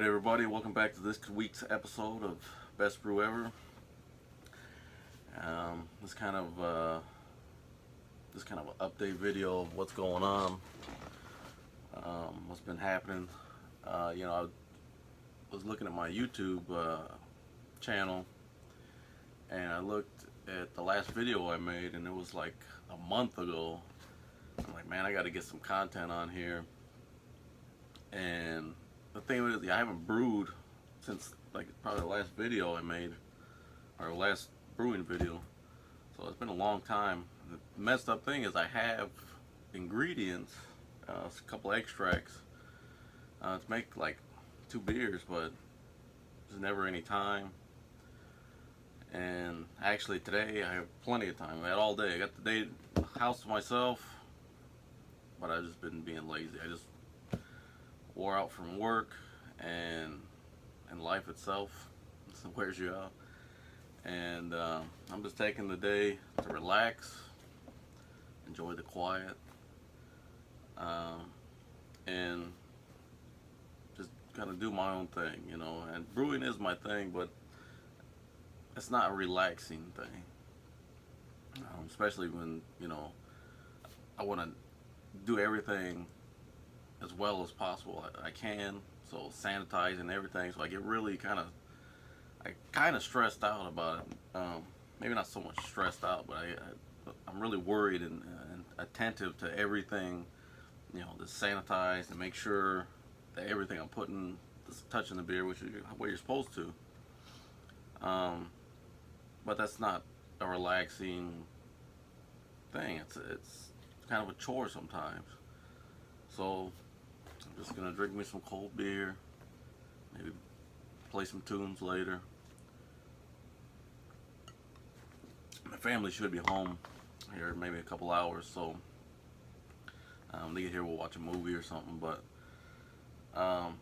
Alright everybody, welcome back to this week's episode of Best Brew Ever. This kind of an update video of what's going on, what's been happening. I was looking at my YouTube channel, and I looked at the last video I made, and it was like a month ago. I'm like, man, I got to get some content on here. And the thing is, I haven't brewed since like probably the last video I made, or last brewing video. So it's been a long time. The messed up thing is I have ingredients, a couple extracts to make like 2 beers, but there's never any time. And actually today I have plenty of time. I had all day. I got the house to myself, but I've just been being lazy. I just wore out from work and life itself wears you out, and I'm just taking the day to relax, enjoy the quiet, and just kind of do my own thing, and brewing is my thing, but it's not a relaxing thing, especially when I want to do everything as well as possible. I can, so sanitize and everything, so I get really kind of stressed out about it. Maybe not so much stressed out, but I'm really worried and attentive to everything, that's sanitized, and make sure that everything I'm putting, touching the beer, which is what you're supposed to. But that's not a relaxing thing. It's kind of a chore sometimes. So I'm just gonna drink me some cold beer, maybe play some tunes later. My family should be home here in maybe a couple hours, so they get here, we'll watch a movie or something. But I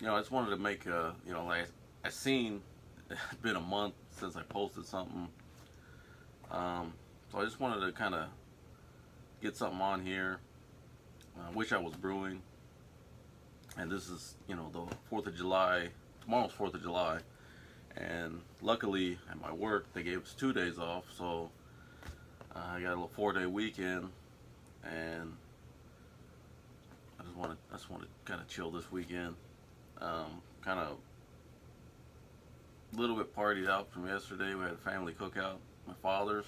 just wanted to make like I seen it's been a month since I posted something, so I just wanted to kind of get something on here. I wish I was brewing, and this is the 4th of July. Tomorrow's 4th of July, and luckily at my work they gave us 2 days off, so I got a little 4-day weekend, and I just want to kind of chill this weekend. Kind of a little bit partied out from yesterday. We had a family cookout, my father's,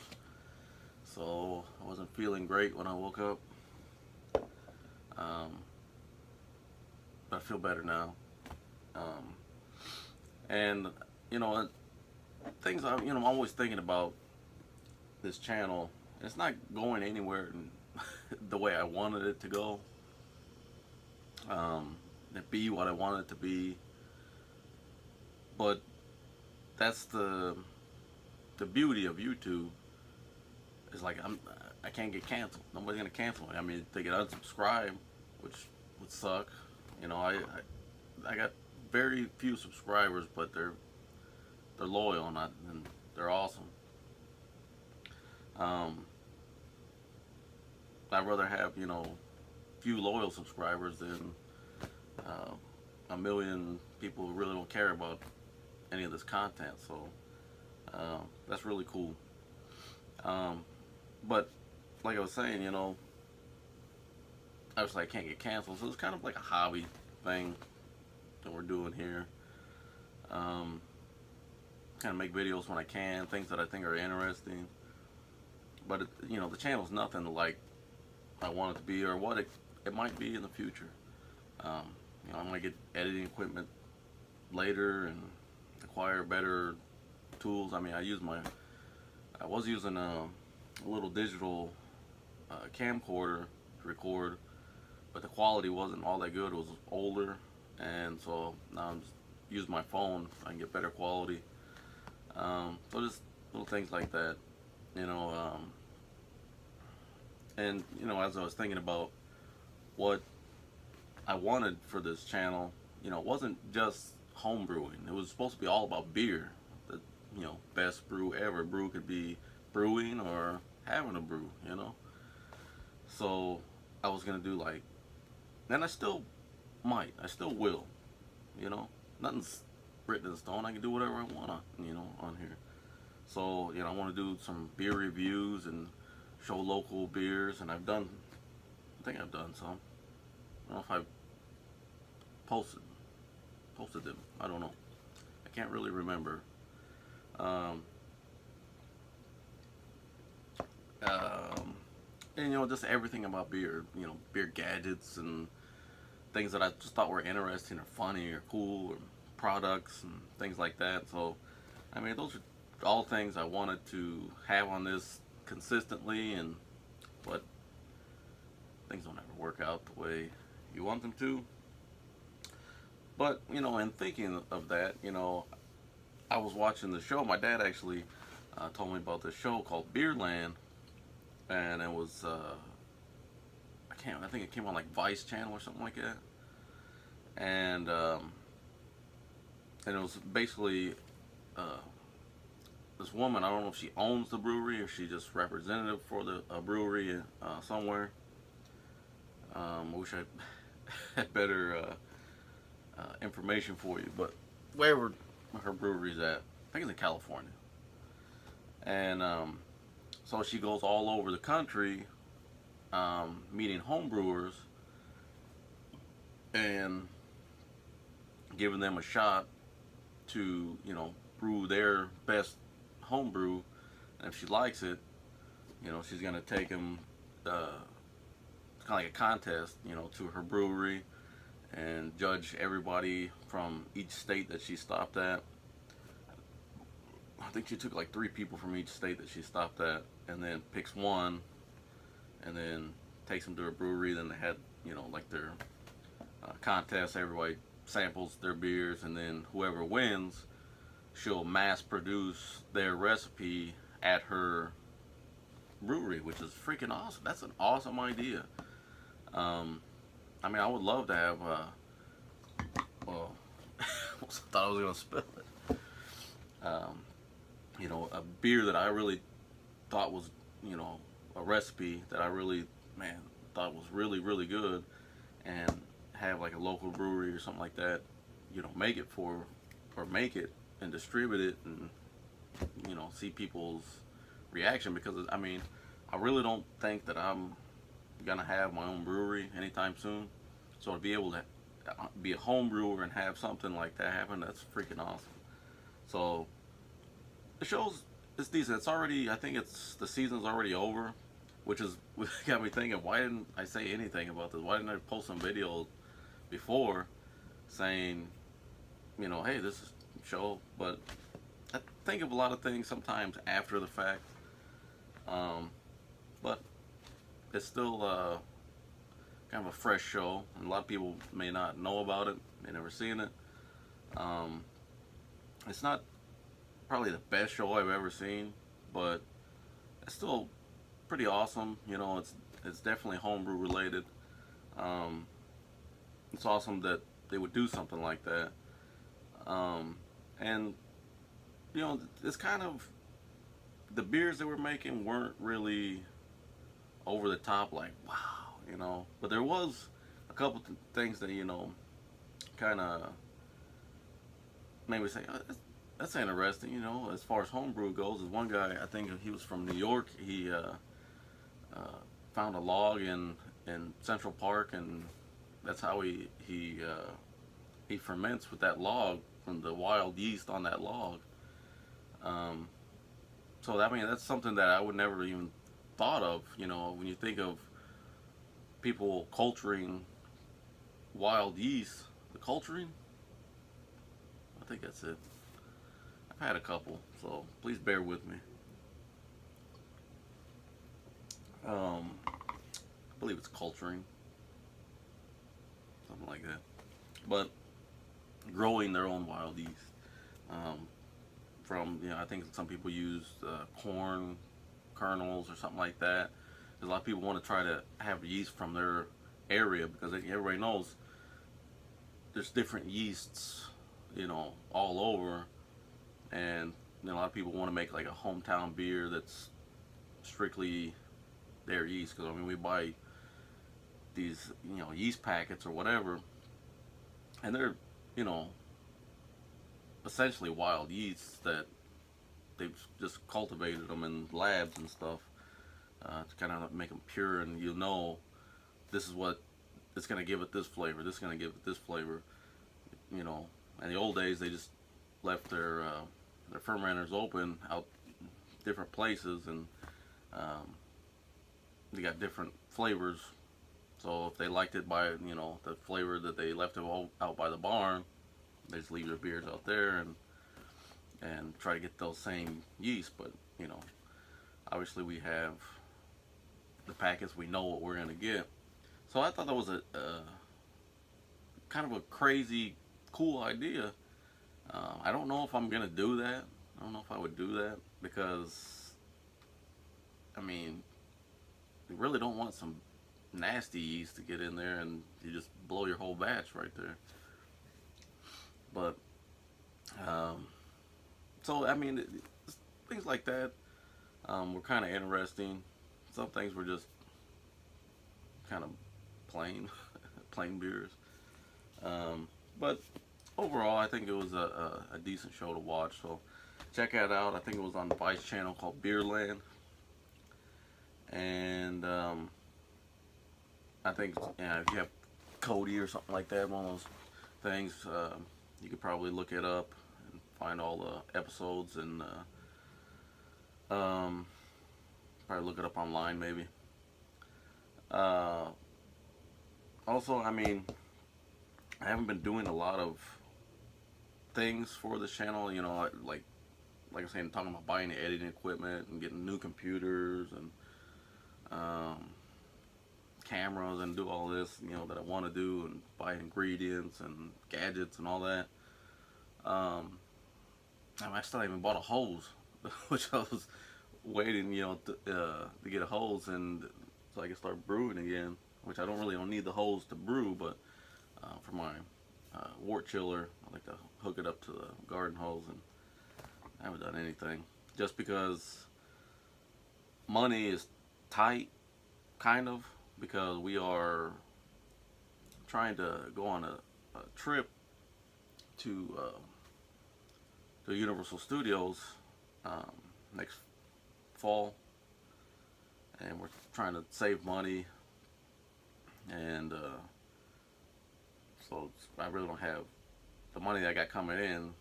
so I wasn't feeling great when I woke up. But I feel better now. And things I'm always thinking about this channel. It's not going anywhere the way I wanted it to go. It be what I wanted it to be. But that's the beauty of YouTube. Is like I can't get canceled. Nobody's gonna cancel me. I mean, they get unsubscribe, which would suck. I got very few subscribers, but they're loyal, and they're awesome. I'd rather have few loyal subscribers than a million people who really don't care about any of this content. So that's really cool. But like I was saying, obviously I can't get canceled, so it's kind of like a hobby thing that we're doing here. Kind of make videos when I can, things that I think are interesting. But the channel's nothing like I want it to be, or what it might be in the future. I'm gonna get editing equipment later and acquire better tools. I mean, I was using a little digital camcorder to record, but the quality wasn't all that good. It was older, and so now I'm just using my phone. I can get better quality. So just little things like that, and as I was thinking about what I wanted for this channel, it wasn't just home brewing. It was supposed to be all about beer. The best brew ever. Brew could be brewing or having a brew, So I was gonna do like, and I still will, nothing's written in stone. I can do whatever I want on, on here. So, I want to do some beer reviews and show local beers, and I think I've done some. I don't know if I've posted them. I don't know. I can't really remember. Um, and just everything about beer. Beer gadgets and things that I just thought were interesting or funny or cool, or products and things like that. So, I mean, those are all things I wanted to have on this consistently, but things don't ever work out the way you want them to. But, in thinking of that, I was watching the show. My dad actually told me about this show called Beerland, and it was I think it came on like Vice Channel or something like that, and it was basically this woman. I don't know if she owns the brewery or she just representative for the brewery somewhere. I wish I had better information for you, but wherever her brewery's at, I think it's in California, and so she goes all over the country, meeting home brewers and giving them a shot to brew their best home brew, and if she likes it, she's gonna take them kind of like a contest, to her brewery and judge everybody from each state that she stopped at. I think she took like 3 people from each state that she stopped at, and then picks one, and then takes them to her brewery. Then they had, like their contest. Everybody samples their beers, and then whoever wins, she'll mass produce their recipe at her brewery, which is freaking awesome. That's an awesome idea. I mean, I would love to have, well, I thought I was going to spill it. A beer that I really thought was, a recipe that I really, thought was really, really good, and have like a local brewery or something like that, make it and distribute it, and, see people's reaction, because, I mean, I really don't think that I'm gonna have my own brewery anytime soon. So to be able to be a home brewer and have something like that happen, that's freaking awesome. So the show's it's decent. It's already, I think the season's already over, which got me thinking, why didn't I say anything about this? Why didn't I post some videos before saying, hey, this is a show? But I think of a lot of things sometimes after the fact. But it's still kind of a fresh show, and a lot of people may not know about it, may never seen it. It's not probably the best show I've ever seen, but it's still pretty awesome. It's definitely homebrew related. It's awesome that they would do something like that. And it's kind of, the beers they were making weren't really over the top, like wow, but there was a couple things that kind of made me say, oh, that's interesting. As far as homebrew goes, there's one guy, I think he was from New York. He found a log in Central Park, and that's how he ferments with that log, from the wild yeast on that log. So that's something that I would never even thought of. When you think of people culturing wild yeast, the culturing, I think that's it. I've had a couple, so please bear with me. I believe it's culturing, something like that. But growing their own wild yeast. From I think some people use corn kernels or something like that. A lot of people want to try to have yeast from their area, because everybody knows there's different yeasts, all over, and a lot of people want to make like a hometown beer that's strictly their yeast. Because we buy these yeast packets or whatever, and they're essentially wild yeasts that they've just cultivated them in labs and stuff to kind of make them pure, and you know this is what it's going to give it this flavor. This is going to give it this flavor. You know, in the old days they just left their fermenters open out different places, and they got different flavors. So if they liked it by the flavor that they left it all out by the barn, they just leave their beers out there and try to get those same yeast. But obviously we have the packets. We know what we're gonna get. So I thought that was a kind of a crazy, cool idea. I don't know if I'm gonna do that. I don't know if I would do that because, I mean, you really don't want some nasty yeast to get in there and you just blow your whole batch right there. But so I mean, things like that were kind of interesting. Some things were just kind of plain, plain beers. But overall, I think it was a decent show to watch. So check that out. I think it was on the Vice channel called Beerland. And I think if you have Cody or something like that, one of those things, you could probably look it up and find all the episodes, and probably look it up online maybe. Also, I mean, I haven't been doing a lot of things for this channel, like I said, I'm talking about buying the editing equipment and getting new computers and cameras and do all this, that I want to do, and buy ingredients and gadgets and all that. I still haven't bought a hose, which I was waiting, to get a hose and so I can start brewing again. Which I don't need the hose to brew, but for my wort chiller, I like to hook it up to the garden hose, and I haven't done anything just because money is tight, kind of, because we are trying to go on a trip to Universal Studios next fall, and we're trying to save money, and so I really don't have the money that I got coming in.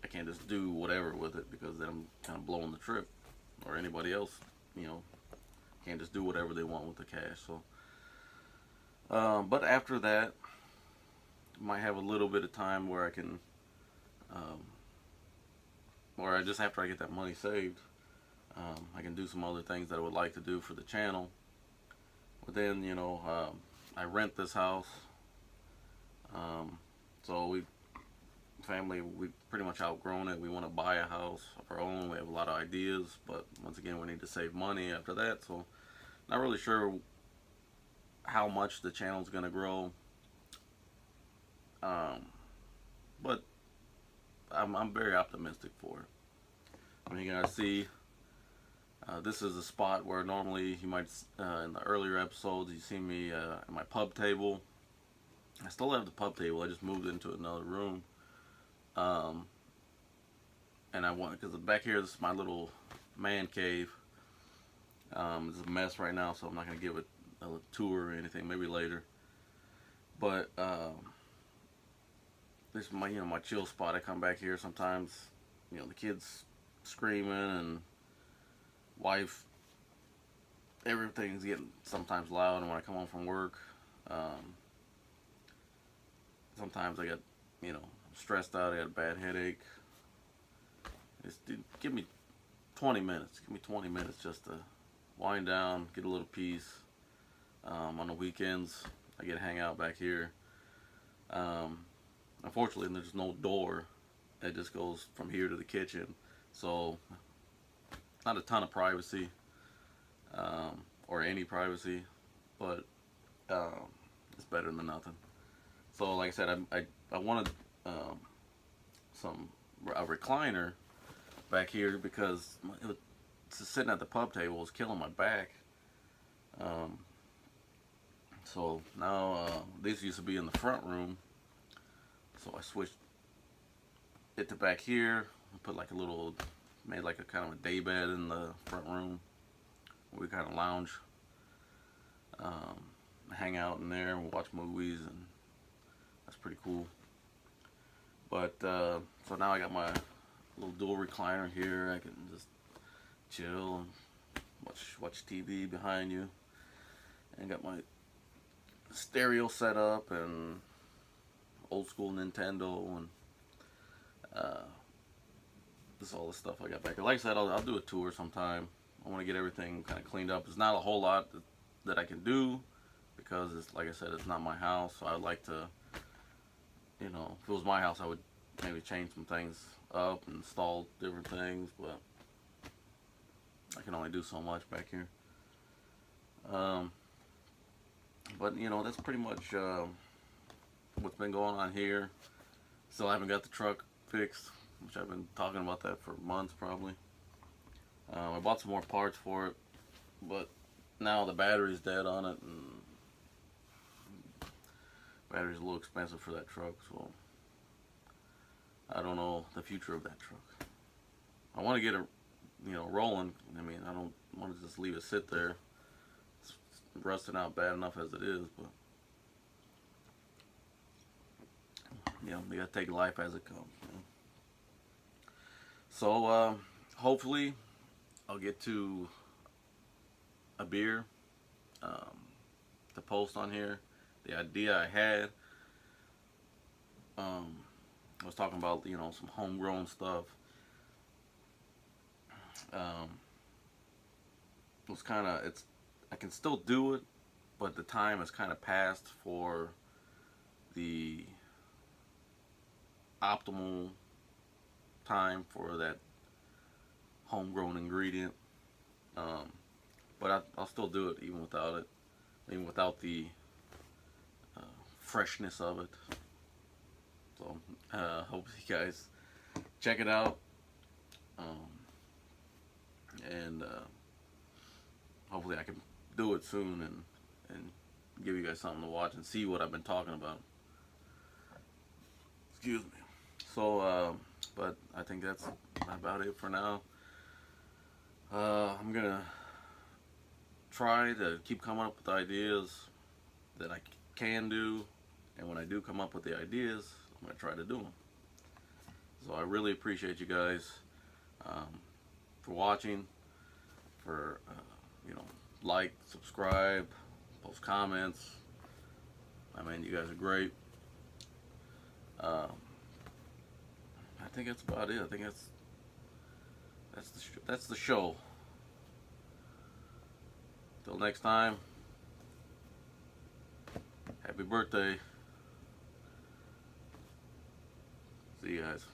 I can't just do whatever with it because then I'm kind of blowing the trip, or anybody else, can't just do whatever they want with the cash. So, but after that, I might have a little bit of time where I can, or I just after I get that money saved, I can do some other things that I would like to do for the channel. But then, I rent this house, so we've pretty much outgrown it. We want to buy a house of our own. We have a lot of ideas, but once again, we need to save money after that. So, not really sure how much the channel's going to grow, but I'm very optimistic for it. I mean, you're gonna see. This is a spot where normally you might, in the earlier episodes, you see me at my pub table. I still have the pub table. I just moved into another room. And I want, because back here, this is my little man cave. It's a mess right now, so I'm not going to give it a tour or anything, maybe later. But this is my, my chill spot. I come back here sometimes, the kids screaming and wife, everything's getting sometimes loud, and when I come home from work, sometimes I get, I'm stressed out, I got a bad headache. Give me 20 minutes. Give me 20 minutes just to wind down, get a little peace. On the weekends, I get to hang out back here. Unfortunately, there's no door. It just goes from here to the kitchen. So, not a ton of privacy, or any privacy, but it's better than nothing. So, like I said, I wanted a recliner back here because sitting at the pub table was killing my back. So now this used to be in the front room, so I switched it to back here. Put like a little, made like a kind of a day bed in the front room. We kind of lounge, hang out in there and watch movies, and that's pretty cool. But so now I got my little dual recliner here. I can just chill and watch TV behind you, and got my stereo set up and old school Nintendo and this all the stuff I got back here. Like I said, I'll do a tour sometime. I want to get everything kind of cleaned up. There's not a whole lot that I can do because it's, like I said, it's not my house. So I'd like to, you know, if it was my house, I would maybe change some things up and install different things, but I can only do so much back here. But you know, that's pretty much what's been going on here. Still haven't got the truck fixed, which I've been talking about that for months probably. I bought some more parts for it, but now the battery's dead on it, and battery's a little expensive for that truck, so I don't know the future of that truck. I want to get it, you know, rolling. I mean, I don't want to just leave it sit there. It's rusting out bad enough as it is, but you know, you gotta take life as it comes. You know? So hopefully I'll get to a beer to post on here. The idea I had, I was talking about, you know, some homegrown stuff. Was kind of, I can still do it, but the time has kind of passed for the optimal time for that homegrown ingredient. But I'll still do it even without it, even without the freshness of it. So hope you guys check it out, and hopefully I can do it soon and give you guys something to watch and see what I've been talking about. Excuse me. So but I think that's about it for now. I'm gonna try to keep coming up with ideas that I can do, and when I do come up with the ideas, I'm gonna try to do them. So I really appreciate you guys for watching, for you know, like, subscribe, post comments. I mean, you guys are great. I think that's about it. I think that's the show. Till next time, happy birthday. See you guys.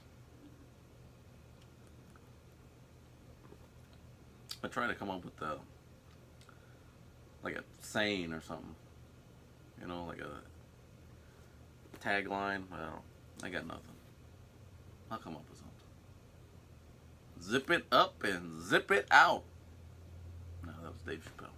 I try to come up with like a saying or something, you know, like a tagline. I got nothing. I'll come up with something. Zip it up and zip it out. No, that was Dave Chappelle.